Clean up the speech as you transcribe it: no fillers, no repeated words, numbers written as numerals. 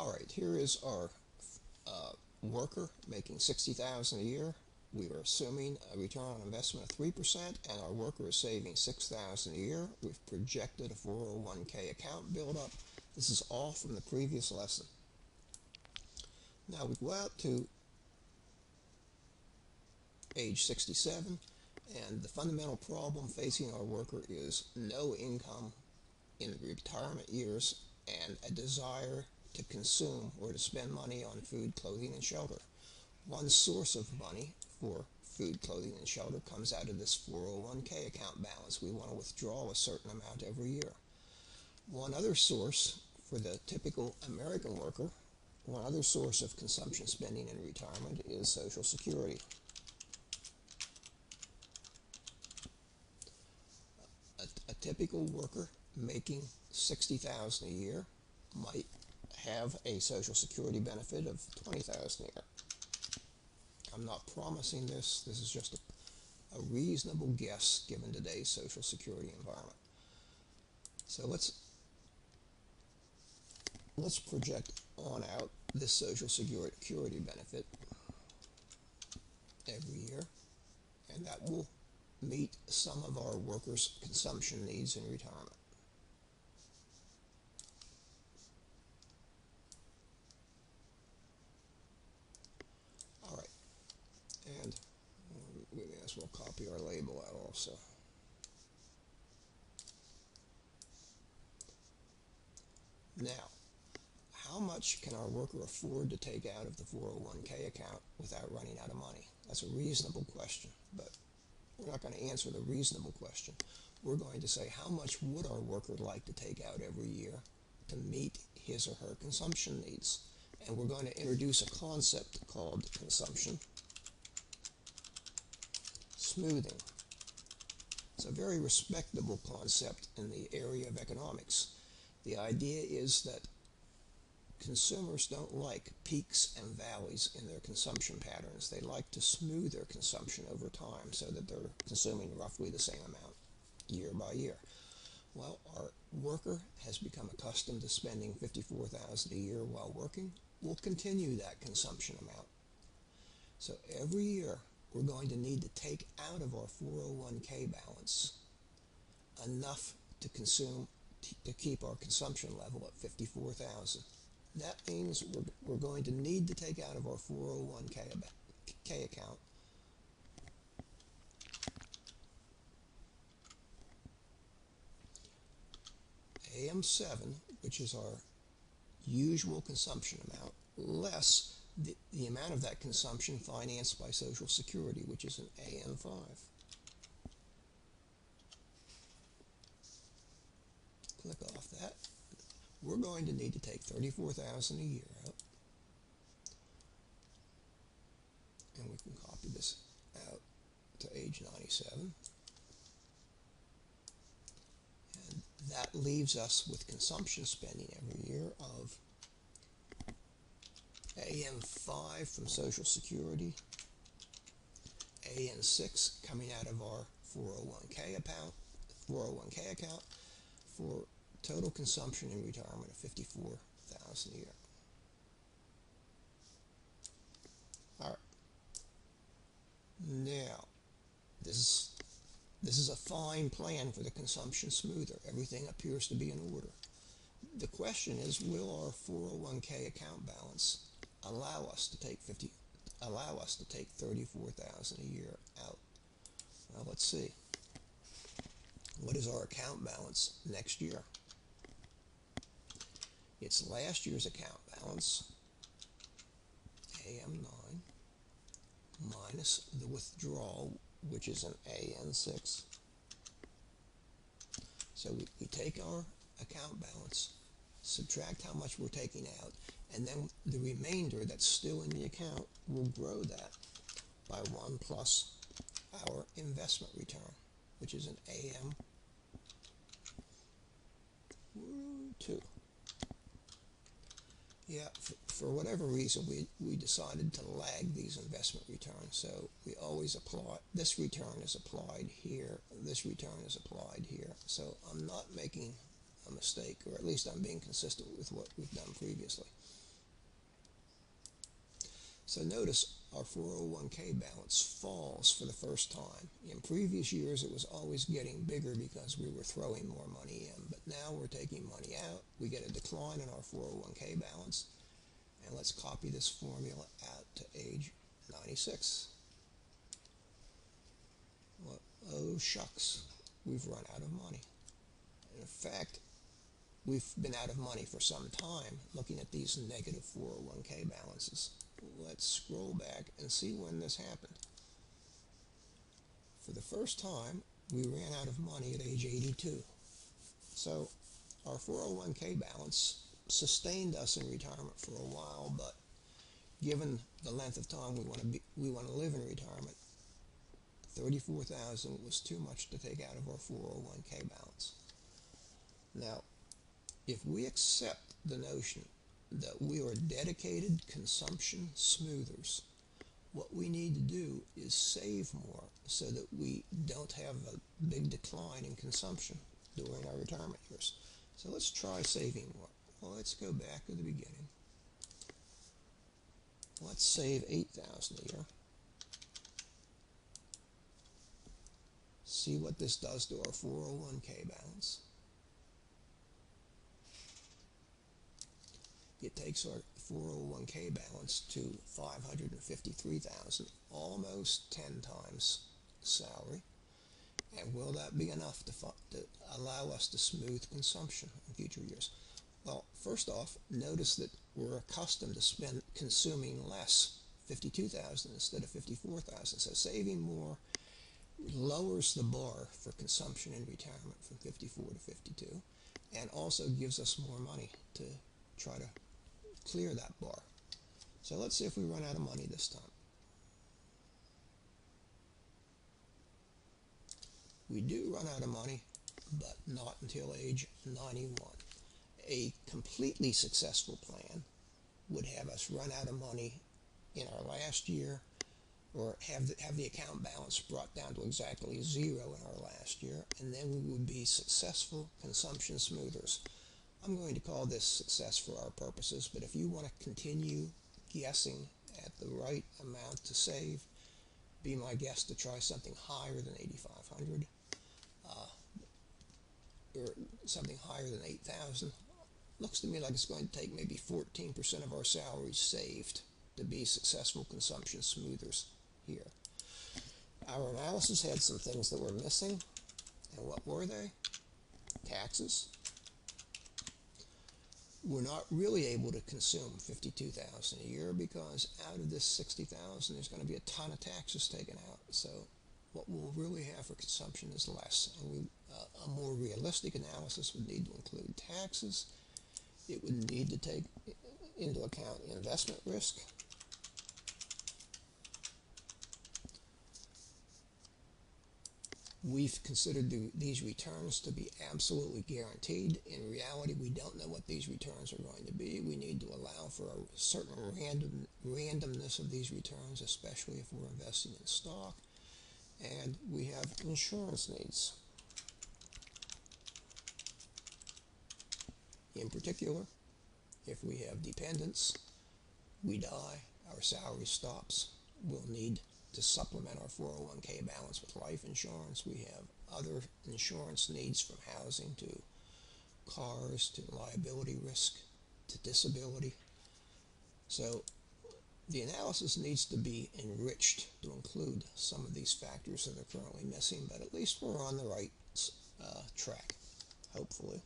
Alright, here is our worker making $60,000 a year. We are assuming a return on investment of 3%, and our worker is saving $6,000 a year. We've projected a 401k account buildup. This is all from the previous lesson. Now we go out to age 67, and the fundamental problem facing our worker is no income in retirement years and a desire to consume or to spend money on food, clothing, and shelter. One source of money for food, clothing, and shelter comes out of this 401k account balance. We want to withdraw a certain amount every year. One other source for the typical American worker, one other source of consumption spending in retirement is Social Security. A typical worker making $60,000 a year might have a Social Security benefit of $20,000 a year. I'm not promising this. This is just a reasonable guess given today's Social Security environment. So let's project on out this Social Security benefit every year, and that will meet some of our workers' consumption needs in retirement. All right, and we may as well copy our label out also. Now, how much can our worker afford to take out of the 401k account without running out of money? That's a reasonable question, but we're not going to answer the reasonable question. We're going to say, how much would our worker like to take out every year to meet his or her consumption needs? And we're going to introduce a concept called consumption smoothing. It's a very respectable concept in the area of economics. The idea is that consumers don't like peaks and valleys in their consumption patterns. They like to smooth their consumption over time so that they're consuming roughly the same amount year by year. Well, our worker has become accustomed to spending $54,000 a year while working. We'll continue that consumption amount. So every year we're going to need to take out of our 401k balance enough to consume to keep our consumption level at $54,000. That means we're going to need to take out of our 401k account AM7, which is our usual consumption amount, less the amount of that consumption financed by Social Security, which is an AM5. Click off that. We're going to need to take $34,000 a year out, and we can copy this out to age 97, and that leaves us with consumption spending every year of AM5 from Social Security, AN6 coming out of our 401k account for total consumption in retirement of $54,000 a year. All right. Now, this is a fine plan for the consumption smoother. Everything appears to be in order. The question is, will our 401k account balance allow us to take $34,000 a year out? Well, let's see. What is our account balance next year? It's last year's account balance, AM9, minus the withdrawal, which is an AN6. So we take our account balance, subtract how much we're taking out, and then the remainder that's still in the account, we'll grow that by 1 plus our investment return, which is an AM2. Yeah, for whatever reason, we decided to lag these investment returns. So we always apply, this return is applied here, this return is applied here. So I'm not making a mistake, or at least I'm being consistent with what we've done previously. So notice our 401k balance falls for the first time. In previous years it was always getting bigger because we were throwing more money in, but now we're taking money out. We get a decline in our 401k balance, and let's copy this formula out to age 96. Well, oh shucks, we've run out of money. In fact, we've been out of money for some time looking at these negative 401k balances. Let's scroll back and see when this happened. For the first time, we ran out of money at age 82. So our 401k balance sustained us in retirement for a while, but given the length of time we want to live in retirement, $34,000 was too much to take out of our 401k balance. Now, if we accept the notion that we are dedicated consumption smoothers, what we need to do is save more so that we don't have a big decline in consumption during our retirement years. So let's try saving more. Well, let's go back to the beginning. Let's save $8,000 a year. See what this does to our 401k balance. It takes our 401k balance to $553,000, almost 10 times salary. And will that be enough to allow us to smooth consumption in future years? Well, first off, notice that we're accustomed to consuming less, $52,000 instead of $54,000. So saving more lowers the bar for consumption in retirement from 54 to 52, and also gives us more money to try to clear that bar. So let's see if we run out of money this time. We do run out of money, but not until age 91. A completely successful plan would have us run out of money in our last year, or have the account balance brought down to exactly zero in our last year, and then we would be successful consumption smoothers. I'm going to call this success for our purposes, but if you want to continue guessing at the right amount to save, be my guest to try something higher than 8,500, or something higher than 8,000. Looks to me like it's going to take maybe 14% of our salaries saved to be successful consumption smoothers here. Our analysis had some things that were missing, and what were they? Taxes. We're not really able to consume $52,000 a year because out of this $60,000 there's going to be a ton of taxes taken out. So what we'll really have for consumption is less, and a more realistic analysis would need to include taxes. It would need to take into account investment risk. We've considered these returns to be absolutely guaranteed. In reality, we don't know what these returns are going to be. We need to allow for a certain randomness of these returns, especially if we're investing in stock. And we have insurance needs. In particular, if we have dependents, we die, our salary stops, we'll need to supplement our 401k balance with life insurance. We have other insurance needs, from housing to cars to liability risk to disability. So the analysis needs to be enriched to include some of these factors that are currently missing, but at least we're on the right track, hopefully.